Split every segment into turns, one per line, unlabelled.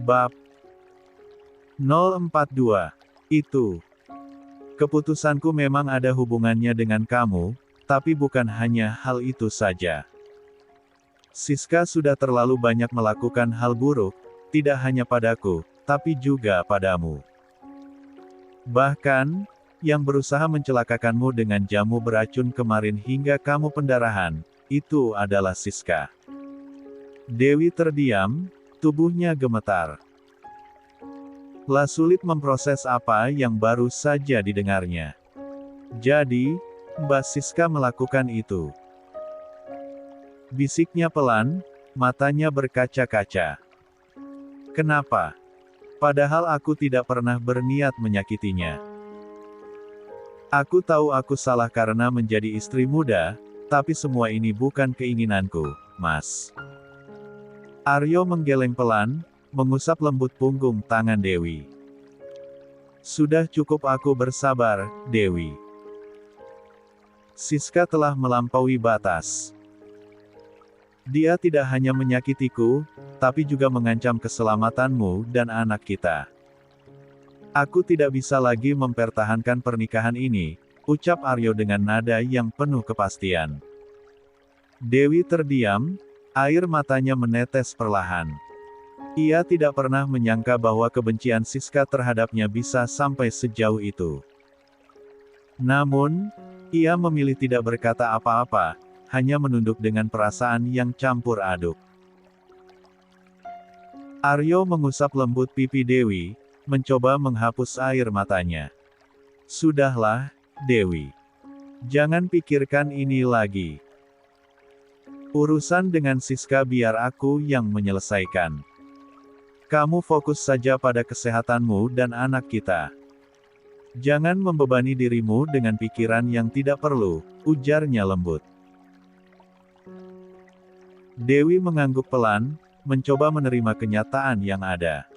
Bab 042. Itu. Keputusanku memang ada hubungannya dengan kamu, tapi bukan hanya hal itu saja. Siska sudah terlalu banyak melakukan hal buruk, tidak hanya padaku, tapi juga padamu. Bahkan, yang berusaha mencelakakanmu dengan jamu beracun kemarin hingga kamu pendarahan, itu adalah Siska. Dewi terdiam, tubuhnya gemetar. Lah sulit memproses apa yang baru saja didengarnya. Jadi, Mbak Siska melakukan itu. Bisiknya pelan, matanya berkaca-kaca. Kenapa? Padahal aku tidak pernah berniat menyakitinya. Aku tahu aku salah karena menjadi istri muda, tapi semua ini bukan keinginanku, Mas. Aryo menggeleng pelan, mengusap lembut punggung tangan Dewi. Sudah cukup aku bersabar, Dewi. Siska telah melampaui batas. Dia tidak hanya menyakitiku, tapi juga mengancam keselamatanmu dan anak kita. Aku tidak bisa lagi mempertahankan pernikahan ini, ucap Aryo dengan nada yang penuh kepastian. Dewi terdiam, air matanya menetes perlahan. Ia tidak pernah menyangka bahwa kebencian Siska terhadapnya bisa sampai sejauh itu. Namun, ia memilih tidak berkata apa-apa, hanya menunduk dengan perasaan yang campur aduk. Aryo mengusap lembut pipi Dewi, mencoba menghapus air matanya. Sudahlah, Dewi. Jangan pikirkan ini lagi. Urusan dengan Siska biar aku yang menyelesaikan. Kamu fokus saja pada kesehatanmu dan anak kita. Jangan membebani dirimu dengan pikiran yang tidak perlu, ujarnya lembut. Dewi mengangguk pelan, mencoba menerima kenyataan yang ada.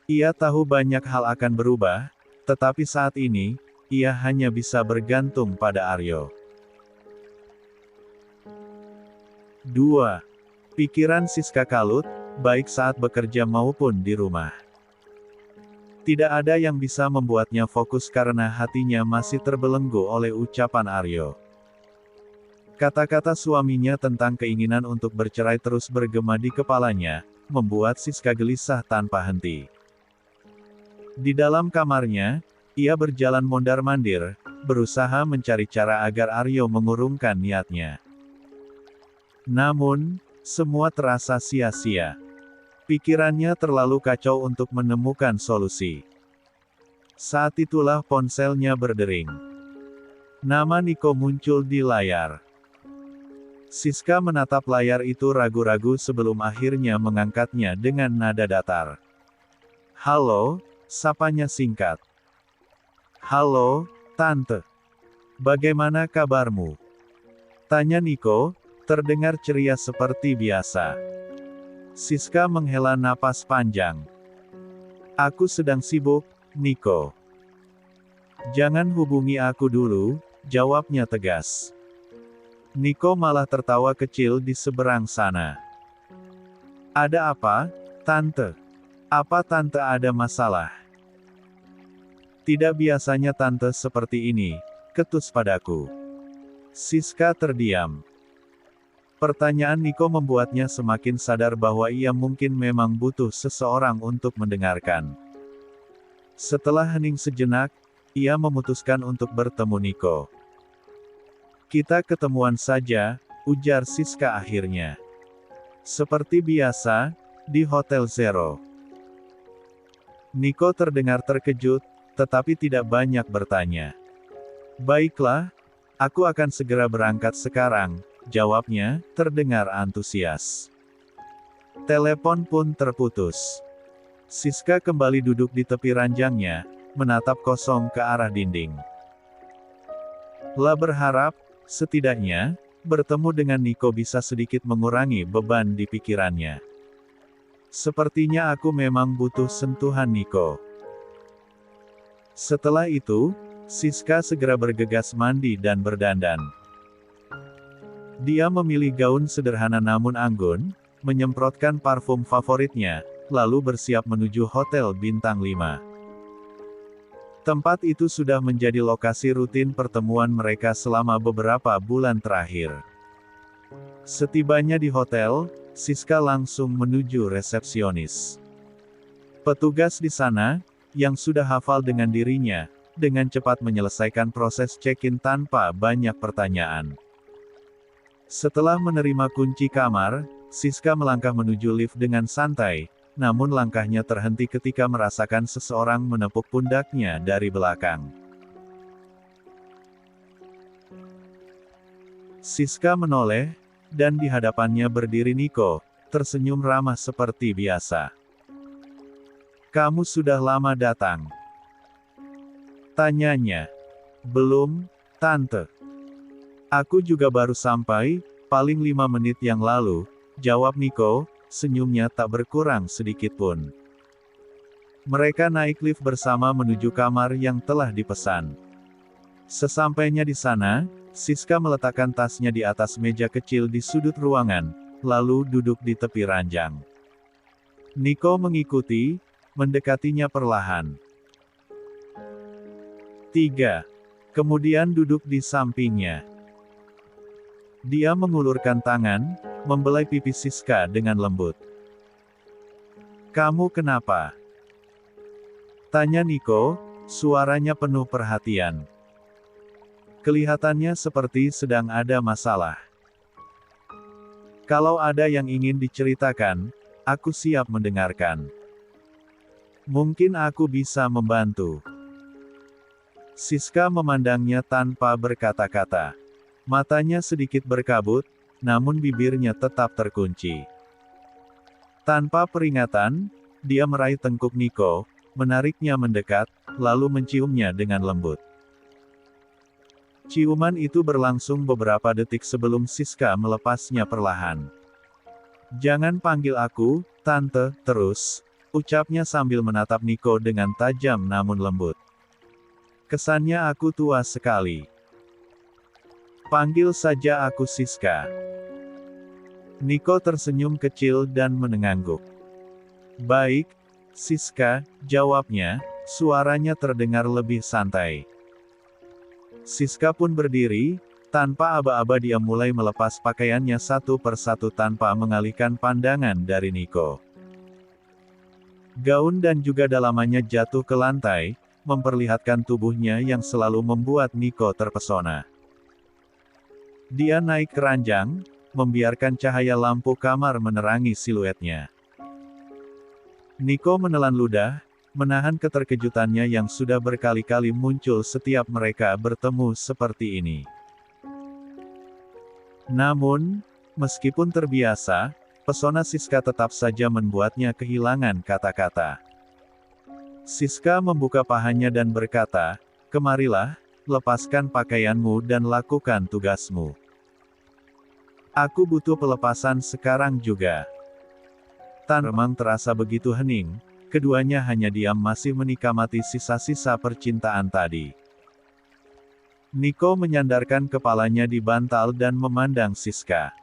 Ia tahu banyak hal akan berubah, tetapi saat ini, ia hanya bisa bergantung pada Aryo. 2. Pikiran Siska kalut, baik saat bekerja maupun di rumah. Tidak ada yang bisa membuatnya fokus karena hatinya masih terbelenggu oleh ucapan Aryo. Kata-kata suaminya tentang keinginan untuk bercerai terus bergema di kepalanya, membuat Siska gelisah tanpa henti. Di dalam kamarnya, ia berjalan mondar-mandir, berusaha mencari cara agar Aryo mengurungkan niatnya. Namun, semua terasa sia-sia. Pikirannya terlalu kacau untuk menemukan solusi. Saat itulah ponselnya berdering. Nama Niko muncul di layar. Siska menatap layar itu ragu-ragu sebelum akhirnya mengangkatnya dengan nada datar. Halo, sapanya singkat. Halo, Tante. Bagaimana kabarmu? Tanya Niko, terdengar ceria seperti biasa. Siska menghela napas panjang. Aku sedang sibuk, Niko. Jangan hubungi aku dulu, jawabnya tegas. Niko malah tertawa kecil di seberang sana. Ada apa, Tante? Apa Tante ada masalah? Tidak biasanya Tante seperti ini, ketus padaku. Siska terdiam. Pertanyaan Niko membuatnya semakin sadar bahwa ia mungkin memang butuh seseorang untuk mendengarkan. Setelah hening sejenak, ia memutuskan untuk bertemu Niko. Kita ketemuan saja, ujar Siska akhirnya. Seperti biasa, di Hotel Zero. Niko terdengar terkejut, tetapi tidak banyak bertanya. Baiklah, aku akan segera berangkat sekarang, jawabnya, terdengar antusias. Telepon pun terputus. Siska kembali duduk di tepi ranjangnya, menatap kosong ke arah dinding. Lah berharap, setidaknya, bertemu dengan Niko bisa sedikit mengurangi beban di pikirannya. Sepertinya aku memang butuh sentuhan Niko. Setelah itu, Siska segera bergegas mandi dan berdandan. Dia memilih gaun sederhana namun anggun, menyemprotkan parfum favoritnya, lalu bersiap menuju Hotel Bintang 5. Tempat itu sudah menjadi lokasi rutin pertemuan mereka selama beberapa bulan terakhir. Setibanya di hotel, Siska langsung menuju resepsionis. Petugas di sana, yang sudah hafal dengan dirinya, dengan cepat menyelesaikan proses check-in tanpa banyak pertanyaan. Setelah menerima kunci kamar, Siska melangkah menuju lift dengan santai, namun langkahnya terhenti ketika merasakan seseorang menepuk pundaknya dari belakang. Siska menoleh, dan di hadapannya berdiri Nico, tersenyum ramah seperti biasa. "Kamu sudah lama datang?" tanyanya. "Belum, Tante. Aku juga baru sampai, paling 5 menit yang lalu," jawab Nico, senyumnya tak berkurang sedikitpun. Mereka naik lift bersama menuju kamar yang telah dipesan. Sesampainya di sana, Siska meletakkan tasnya di atas meja kecil di sudut ruangan, lalu duduk di tepi ranjang. Nico mengikuti, mendekatinya perlahan. 3. Kemudian duduk di sampingnya. Dia mengulurkan tangan, membelai pipi Siska dengan lembut. "Kamu kenapa?" tanya Nico, suaranya penuh perhatian. Kelihatannya seperti sedang ada masalah. "Kalau ada yang ingin diceritakan, aku siap mendengarkan. Mungkin aku bisa membantu." Siska memandangnya tanpa berkata-kata. Matanya sedikit berkabut, namun bibirnya tetap terkunci. Tanpa peringatan, dia meraih tengkuk Nico, menariknya mendekat, lalu menciumnya dengan lembut. Ciuman itu berlangsung beberapa detik sebelum Siska melepasnya perlahan. "Jangan panggil aku, Tante, terus," ucapnya sambil menatap Nico dengan tajam namun lembut. "Kesannya aku tua sekali. Panggil saja aku Siska." Nico tersenyum kecil dan mengangguk. "Baik, Siska," jawabnya, suaranya terdengar lebih santai. Siska pun berdiri, tanpa aba-aba dia mulai melepas pakaiannya satu persatu tanpa mengalihkan pandangan dari Nico. Gaun dan juga dalamannya jatuh ke lantai, memperlihatkan tubuhnya yang selalu membuat Nico terpesona. Dia naik ke ranjang, membiarkan cahaya lampu kamar menerangi siluetnya. Nico menelan ludah, menahan keterkejutannya yang sudah berkali-kali muncul setiap mereka bertemu seperti ini. Namun, meskipun terbiasa, pesona Siska tetap saja membuatnya kehilangan kata-kata. Siska membuka pahanya dan berkata, "Kemarilah, lepaskan pakaianmu dan lakukan tugasmu. Aku butuh pelepasan sekarang juga." Tan Remang terasa begitu hening, keduanya hanya diam masih menikmati sisa-sisa percintaan tadi. Nico menyandarkan kepalanya di bantal dan memandang Siska.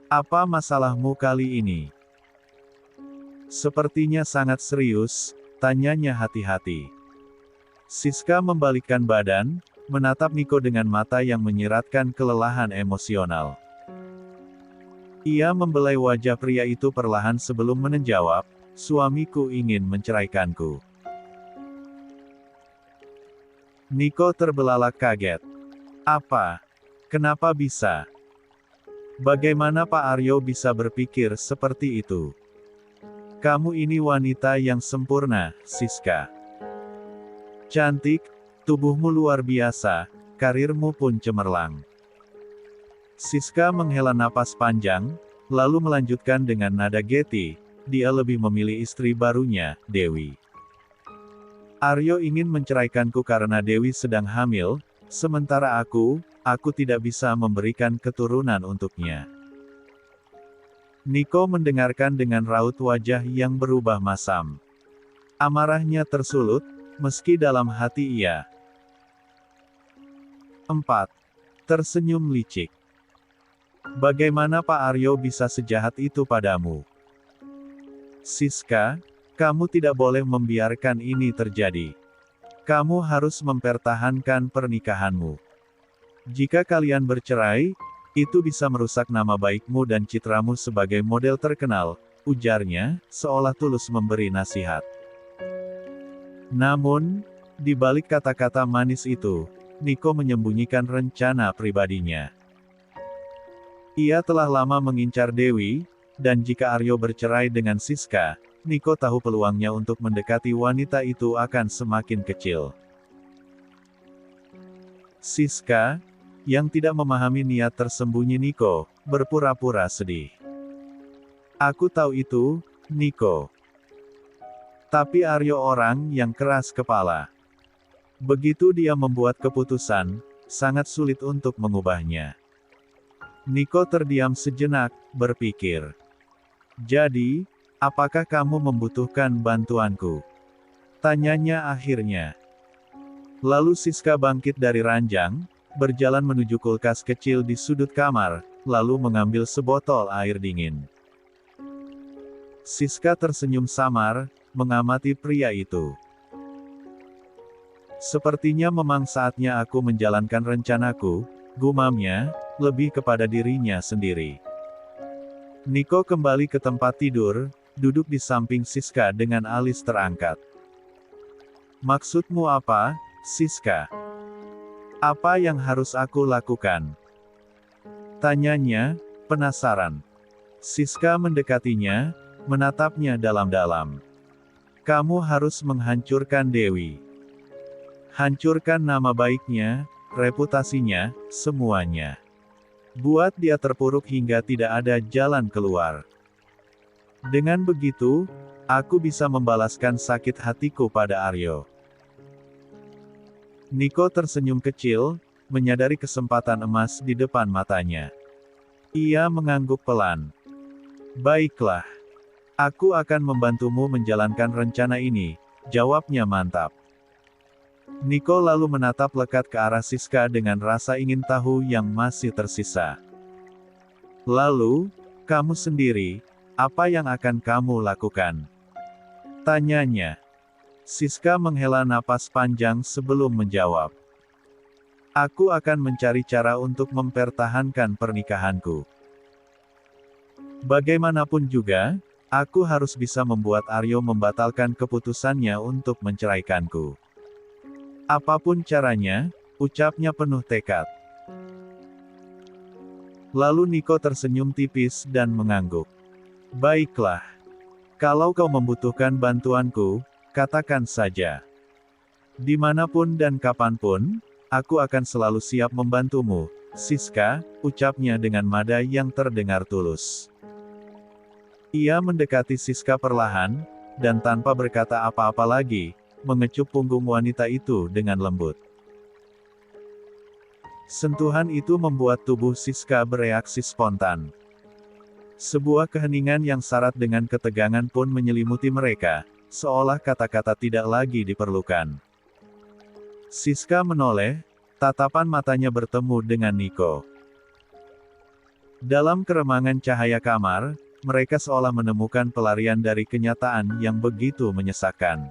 "Apa masalahmu kali ini?" "Sepertinya sangat serius," tanyanya hati-hati. Siska membalikkan badan, menatap Nico dengan mata yang menyiratkan kelelahan emosional. Ia membelai wajah pria itu perlahan sebelum menjawab, "Suamiku ingin menceraikanku." Nico terbelalak kaget. "Apa? Kenapa bisa? Bagaimana Pak Aryo bisa berpikir seperti itu? Kamu ini wanita yang sempurna, Siska. Cantik, tubuhmu luar biasa, karirmu pun cemerlang." Siska menghela napas panjang, lalu melanjutkan dengan nada geti, "Dia lebih memilih istri barunya, Dewi. Aryo ingin menceraikanku karena Dewi sedang hamil, sementara aku tidak bisa memberikan keturunan untuknya." Nico mendengarkan dengan raut wajah yang berubah masam. Amarahnya tersulut, meski dalam hati ia 4. Tersenyum licik. "Bagaimana Pak Aryo bisa sejahat itu padamu? Siska, kamu tidak boleh membiarkan ini terjadi. Kamu harus mempertahankan pernikahanmu. Jika kalian bercerai, itu bisa merusak nama baikmu dan citramu sebagai model terkenal, ujarnya, seolah tulus memberi nasihat. Namun, di balik kata-kata manis itu, Nico menyembunyikan rencana pribadinya. Ia telah lama mengincar Dewi, dan jika Aryo bercerai dengan Siska, Nico tahu peluangnya untuk mendekati wanita itu akan semakin kecil. Siska, yang tidak memahami niat tersembunyi Nico, berpura-pura sedih. Aku tahu itu, Nico. Tapi Aryo orang yang keras kepala. Begitu dia membuat keputusan, sangat sulit untuk mengubahnya. Nico terdiam sejenak, berpikir. Jadi, apakah kamu membutuhkan bantuanku? Tanyanya akhirnya. Lalu Siska bangkit dari ranjang, berjalan menuju kulkas kecil di sudut kamar, lalu mengambil sebotol air dingin. Siska tersenyum samar, mengamati pria itu. Sepertinya memang saatnya aku menjalankan rencanaku, gumamnya, lebih kepada dirinya sendiri. Nico kembali ke tempat tidur, duduk di samping Siska dengan alis terangkat. Maksudmu apa, Siska? Apa yang harus aku lakukan? Tanyanya, penasaran. Siska mendekatinya, menatapnya dalam-dalam. Kamu harus menghancurkan Dewi. Hancurkan nama baiknya, reputasinya, semuanya. Buat dia terpuruk hingga tidak ada jalan keluar. Dengan begitu, aku bisa membalaskan sakit hatiku pada Aryo. Nico tersenyum kecil, menyadari kesempatan emas di depan matanya. Ia mengangguk pelan. Baiklah. Aku akan membantumu menjalankan rencana ini, jawabnya mantap. Nico lalu menatap lekat ke arah Siska dengan rasa ingin tahu yang masih tersisa. Lalu, kamu sendiri, apa yang akan kamu lakukan? Tanyanya. Siska menghela napas panjang sebelum menjawab. Aku akan mencari cara untuk mempertahankan pernikahanku. Bagaimanapun juga, aku harus bisa membuat Aryo membatalkan keputusannya untuk menceraikanku. Apapun caranya, ucapnya penuh tekad. Lalu Nico tersenyum tipis dan mengangguk. Baiklah. Kalau kau membutuhkan bantuanku, katakan saja. Dimanapun dan kapanpun, aku akan selalu siap membantumu, Siska, ucapnya dengan nada yang terdengar tulus. Ia mendekati Siska perlahan, dan tanpa berkata apa-apa lagi, mengecup punggung wanita itu dengan lembut. Sentuhan itu membuat tubuh Siska bereaksi spontan. Sebuah keheningan yang syarat dengan ketegangan pun menyelimuti mereka, seolah kata-kata tidak lagi diperlukan. Siska menoleh, tatapan matanya bertemu dengan Nico. Dalam keremangan cahaya kamar, mereka seolah menemukan pelarian dari kenyataan yang begitu menyesakkan.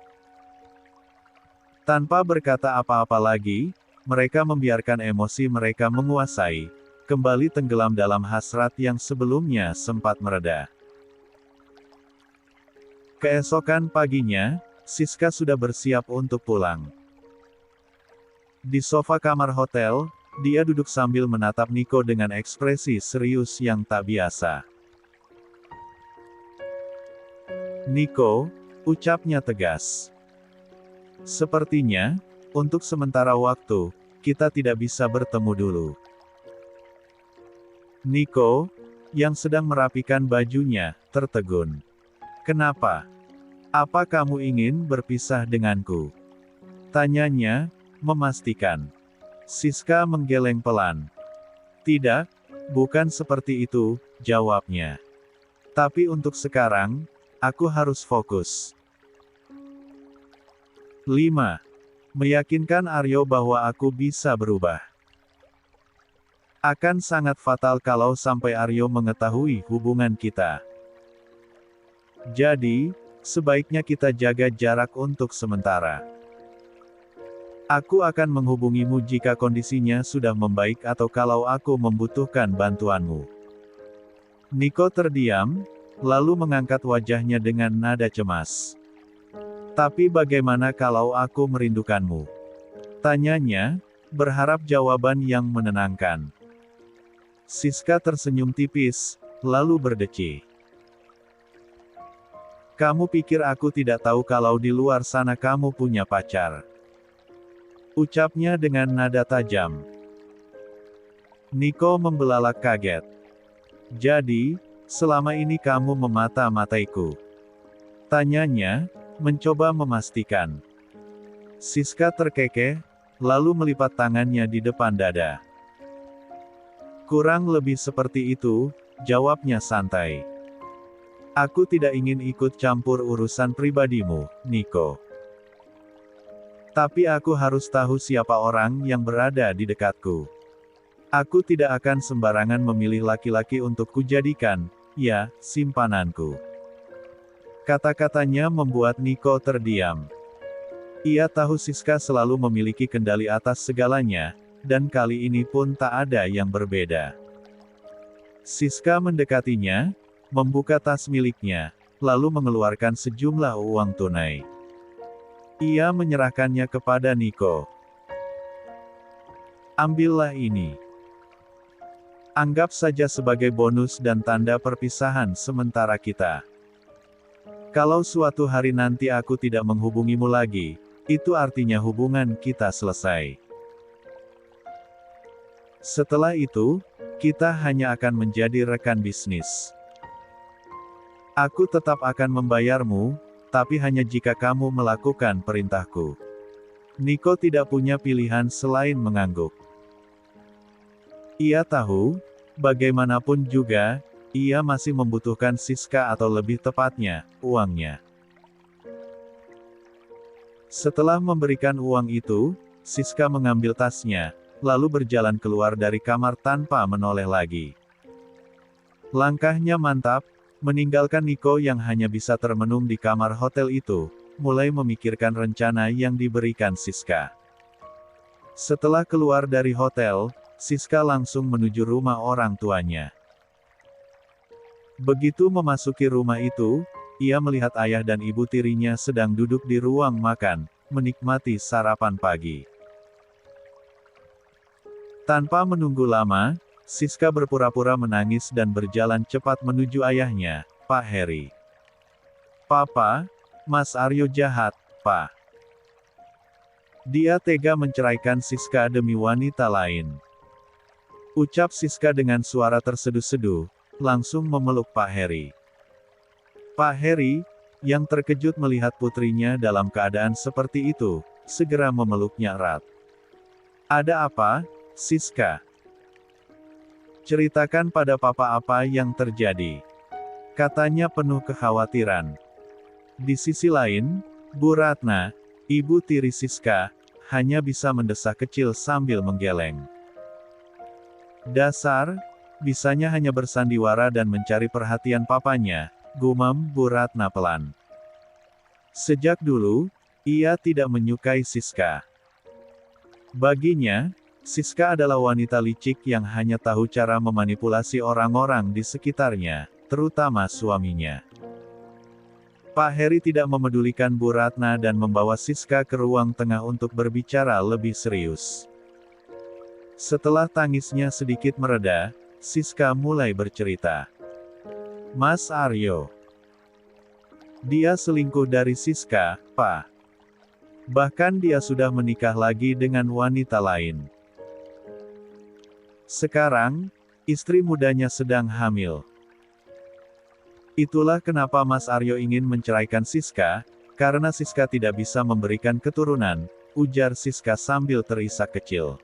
Tanpa berkata apa-apa lagi, mereka membiarkan emosi mereka menguasai, kembali tenggelam dalam hasrat yang sebelumnya sempat mereda. Keesokan paginya, Siska sudah bersiap untuk pulang. Di sofa kamar hotel, dia duduk sambil menatap Nico dengan ekspresi serius yang tak biasa. Nico, ucapnya tegas. Sepertinya, untuk sementara waktu, kita tidak bisa bertemu dulu. Nico, yang sedang merapikan bajunya, tertegun. Kenapa? Apa kamu ingin berpisah denganku? Tanyanya, memastikan. Siska menggeleng pelan. Tidak, bukan seperti itu, jawabnya. Tapi untuk sekarang, aku harus fokus. 5. Meyakinkan Aryo bahwa aku bisa berubah. Akan sangat fatal kalau sampai Aryo mengetahui hubungan kita. Jadi, sebaiknya kita jaga jarak untuk sementara. Aku akan menghubungimu jika kondisinya sudah membaik atau kalau aku membutuhkan bantuanmu. Nico terdiam, lalu mengangkat wajahnya dengan nada cemas. Tapi bagaimana kalau aku merindukanmu? Tanyanya, berharap jawaban yang menenangkan. Siska tersenyum tipis, lalu berdecih. Kamu pikir aku tidak tahu kalau di luar sana kamu punya pacar? Ucapnya dengan nada tajam. Nico membelalak kaget. Jadi, selama ini kamu memata-mataiku? Tanyanya, mencoba memastikan. Siska terkekeh, lalu melipat tangannya di depan dada. Kurang lebih seperti itu, jawabnya santai. Aku tidak ingin ikut campur urusan pribadimu, Nico. Tapi aku harus tahu siapa orang yang berada di dekatku. Aku tidak akan sembarangan memilih laki-laki untuk kujadikan, ya, simpananku. Kata-katanya membuat Nico terdiam. Ia tahu Siska selalu memiliki kendali atas segalanya, dan kali ini pun tak ada yang berbeda. Siska mendekatinya, membuka tas miliknya, lalu mengeluarkan sejumlah uang tunai. Ia menyerahkannya kepada Nico. Ambillah ini. Anggap saja sebagai bonus dan tanda perpisahan sementara kita. Kalau suatu hari nanti aku tidak menghubungimu lagi, itu artinya hubungan kita selesai. Setelah itu, kita hanya akan menjadi rekan bisnis. Aku tetap akan membayarmu, tapi hanya jika kamu melakukan perintahku. Nico tidak punya pilihan selain mengangguk. Ia tahu, bagaimanapun juga, ia masih membutuhkan Siska atau lebih tepatnya, uangnya. Setelah memberikan uang itu, Siska mengambil tasnya, lalu berjalan keluar dari kamar tanpa menoleh lagi. Langkahnya mantap, meninggalkan Nico yang hanya bisa termenung di kamar hotel itu, mulai memikirkan rencana yang diberikan Siska. Setelah keluar dari hotel, Siska langsung menuju rumah orang tuanya. Begitu memasuki rumah itu, ia melihat ayah dan ibu tirinya sedang duduk di ruang makan, menikmati sarapan pagi. Tanpa menunggu lama, Siska berpura-pura menangis dan berjalan cepat menuju ayahnya, Pak Heri. Papa, Mas Aryo jahat, Pak. Dia tega menceraikan Siska demi wanita lain. Ucap Siska dengan suara terseduh-seduh, langsung memeluk Pak Heri. Pak Heri, yang terkejut melihat putrinya dalam keadaan seperti itu, segera memeluknya erat. Ada apa, Siska? Ceritakan pada papa apa yang terjadi. Katanya penuh kekhawatiran. Di sisi lain, Bu Ratna, ibu tiri Siska, hanya bisa mendesak kecil sambil menggeleng. Dasar, bisanya hanya bersandiwara dan mencari perhatian papanya, gumam Bu Ratna pelan. Sejak dulu, ia tidak menyukai Siska. Baginya, Siska adalah wanita licik yang hanya tahu cara memanipulasi orang-orang di sekitarnya, terutama suaminya. Pak Heri tidak memedulikan Bu Ratna dan membawa Siska ke ruang tengah untuk berbicara lebih serius. Setelah tangisnya sedikit mereda, Siska mulai bercerita. Mas Aryo. Dia selingkuh dari Siska, Pak. Bahkan dia sudah menikah lagi dengan wanita lain. Sekarang, istri mudanya sedang hamil. Itulah kenapa Mas Aryo ingin menceraikan Siska, karena Siska tidak bisa memberikan keturunan, ujar Siska sambil terisak kecil.